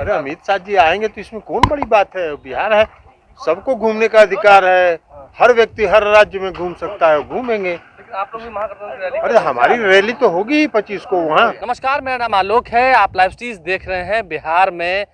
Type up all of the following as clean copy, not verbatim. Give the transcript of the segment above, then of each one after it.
अरे अमित शाह जी आएंगे तो इसमें कौन बड़ी बात है, बिहार है, सबको घूमने का अधिकार है, हर व्यक्ति हर राज्य में घूम सकता है, घूमेंगे। लेकिन आप लोग भी महागठबंधन की रैली अरे हमारी रैली तो होगी ही 25 को वहाँ। नमस्कार, मेरा नाम आलोक है। आप लाइव स्ट्रीज देख रहे हैं। बिहार में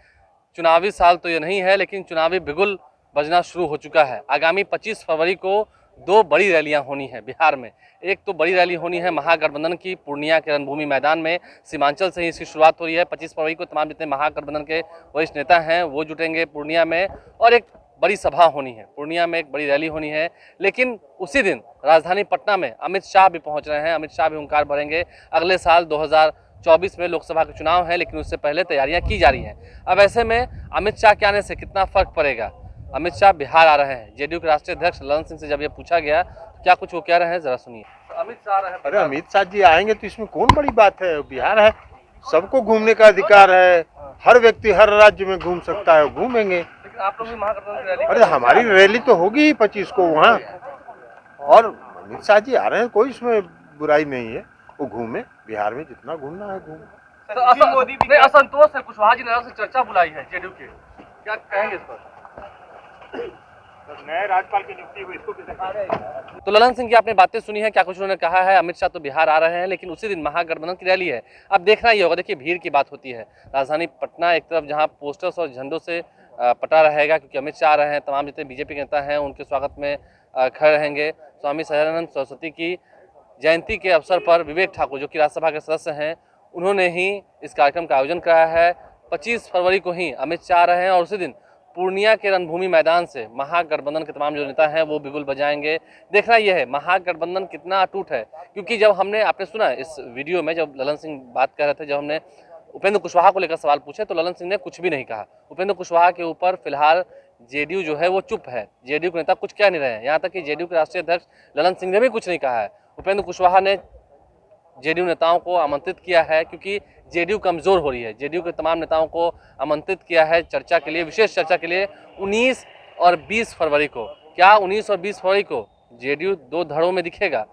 चुनावी साल तो ये नहीं है, लेकिन चुनावी बिगुल बजना शुरू हो चुका है। आगामी 25 फरवरी को दो बड़ी रैलियां होनी है बिहार में। एक तो बड़ी रैली होनी है महागठबंधन की पूर्णिया के रणभूमि मैदान में। सीमांचल से ही इसकी शुरुआत हो रही है। 25 फरवरी को तमाम जितने महागठबंधन के वरिष्ठ नेता हैं वो जुटेंगे पूर्णिया में, और एक बड़ी सभा होनी है पूर्णिया में, एक बड़ी रैली होनी है। लेकिन उसी दिन राजधानी पटना में अमित शाह भी पहुंच रहे हैं। अमित शाह भी हुंकार भरेंगे। अगले साल 2024 में लोकसभा के चुनाव है, लेकिन उससे पहले तैयारियां की जा रही हैं। अब ऐसे में अमित शाह के आने से कितना फर्क पड़ेगा? अमित शाह बिहार आ रहे हैं। जेडीयू के राष्ट्रीय अध्यक्ष ललन सिंह से जब ये पूछा गया क्या कुछ वो कह रहे हैं, जरा सुनिए। अमित शाह आ रहे हैं। अरे अमित शाह जी आएंगे तो इसमें कौन बड़ी बात है, बिहार है, सबको घूमने का अधिकार है, हर व्यक्ति हर राज्य में घूम सकता है, घूमेंगे। लेकिन आप लोग भी महागठबंधन की रैली अरे हमारी रैली तो होगी ही 25 को वहाँ, और अमित शाह जी आ रहे हैं, कोई इसमें बुराई नहीं है, वो घूमे, बिहार में जितना घूमना है घूमे। तो मोदी भी असंतोष है, कुशवाहा जी ने से चर्चा बुलाई है जेडीयू के, क्या कहेंगे इस पर? नए राज्यपाल की नियुक्ति हुई, इसको किसे? तो ललन सिंह की आपने बातें सुनी है, क्या कुछ उन्होंने कहा है। अमित शाह तो बिहार आ रहे हैं, लेकिन उसी दिन महागठबंधन की रैली है। अब देखना ही होगा। देखिए, भीड़ की बात होती है। राजधानी पटना एक तरफ जहां पोस्टर्स और झंडों से पटा रहेगा, क्योंकि अमित शाह आ रहे हैं। तमाम जितने बीजेपी के नेता हैं उनके स्वागत में खड़े रहेंगे। स्वामी सहजानंद सरस्वती की जयंती के अवसर पर विवेक ठाकुर, जो कि राज्यसभा के सदस्य हैं, उन्होंने ही इस कार्यक्रम का आयोजन कराया है। 25 फरवरी को ही अमित शाह आ रहे हैं, और उसी दिन पूर्णिया के रणभूमि मैदान से महागठबंधन के तमाम जो नेता हैं वो बिगुल बजाएंगे। देखना यह है महागठबंधन कितना अटूट है, क्योंकि जब हमने आपने सुना इस वीडियो में, जब ललन सिंह बात कर रहे थे, जब हमने उपेंद्र कुशवाहा को लेकर सवाल पूछे तो ललन सिंह ने कुछ भी नहीं कहा। उपेंद्र कुशवाहा के ऊपर फिलहाल जेडीयू जो है वो चुप है। जेडीयू के नेता कुछ कह नहीं रहे हैं। यहाँ तक कि जेडीयू के राष्ट्रीय अध्यक्ष ललन सिंह ने भी कुछ नहीं कहा है। उपेंद्र कुशवाहा ने जेडीयू नेताओं को आमंत्रित किया है, क्योंकि जेडीयू कमजोर हो रही है। जेडीयू के तमाम नेताओं को आमंत्रित किया है चर्चा के लिए, विशेष चर्चा के लिए 19 और 20 फरवरी को। क्या 19 और 20 फरवरी को जेडीयू दो धड़ों में दिखेगा,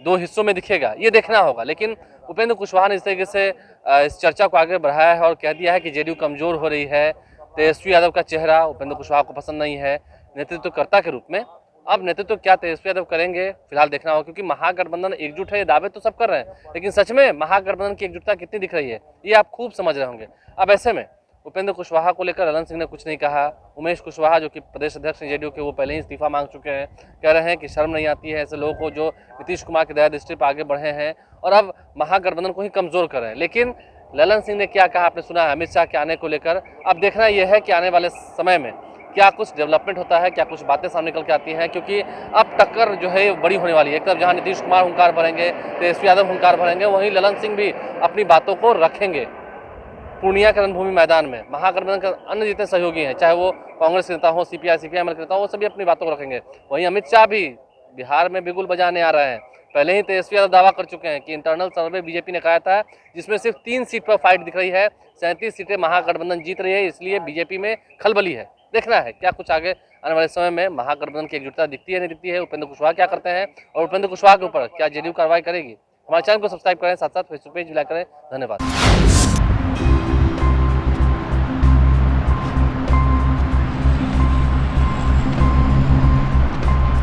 दो हिस्सों में दिखेगा, ये देखना होगा। लेकिन उपेंद्र कुशवाहा ने इस तरीके से इस चर्चा को आगे बढ़ाया है और कह दिया है कि जेडीयू कमजोर हो रही है। तेजस्वी यादव का चेहरा उपेंद्र कुशवाहा को पसंद नहीं है नेतृत्वकर्ता के रूप में। अब नेतृत्व क्या तेजस्वी यादव करेंगे, फिलहाल देखना होगा, क्योंकि महागठबंधन एकजुट है, ये दावे तो सब कर रहे हैं, लेकिन सच में महागठबंधन की एकजुटता कितनी दिख रही है ये आप खूब समझ रहे होंगे। अब ऐसे में उपेंद्र कुशवाहा को लेकर ललन सिंह ने कुछ नहीं कहा। उमेश कुशवाहा, जो कि प्रदेश अध्यक्ष हैं जेडीयू के, वो पहले ही इस्तीफा मांग चुके हैं। कह रहे हैं कि शर्म नहीं आती है ऐसे लोगों को जो नीतीश कुमार की दया दृष्टि पर आगे बढ़े हैं और अब महागठबंधन को ही कमजोर कर रहे हैं। लेकिन ललन सिंह ने क्या कहा आपने सुना है अमित शाह के आने को लेकर। अब देखना यह है कि आने वाले समय में क्या कुछ डेवलपमेंट होता है, क्या कुछ बातें सामने निकल के आती हैं, क्योंकि अब टक्कर जो है बड़ी होने वाली है। एक तरफ जहां नीतीश कुमार हुंकार भरेंगे, तेजस्वी यादव हुंकार भरेंगे, वहीं ललन सिंह भी अपनी बातों को रखेंगे पूर्णिया के रणभूमि मैदान में। महागठबंधन के अन्य जितने सहयोगी हैं, चाहे वो कांग्रेस के नेता हो, सीपीआई सीपीएम के नेता हो, वो सभी अपनी बातों को रखेंगे। वहीं अमित शाह भी बिहार में बिगुल बजाने आ रहे हैं। पहले ही तेजस्वी यादव दावा कर चुके हैं कि इंटरनल सर्वे बीजेपी ने कहा था, जिसमें सिर्फ 3 सीट पर फाइट दिख रही है, 37 सीटें महागठबंधन जीत रही है, इसलिए बीजेपी में खलबली है। देखना है क्या कुछ आगे आने वाले समय में महागठबंधन की एकजुटता दिखती है नहीं दिखती है, उपेंद्र कुशवाहा क्या करते हैं, और उपेंद्र कुशवाहा के ऊपर क्या जेडीयू कार्रवाई करेगी। हमारे चैनल को सब्सक्राइब करें, साथ साथ फेसबुक पेज भी लाइक करें। धन्यवाद।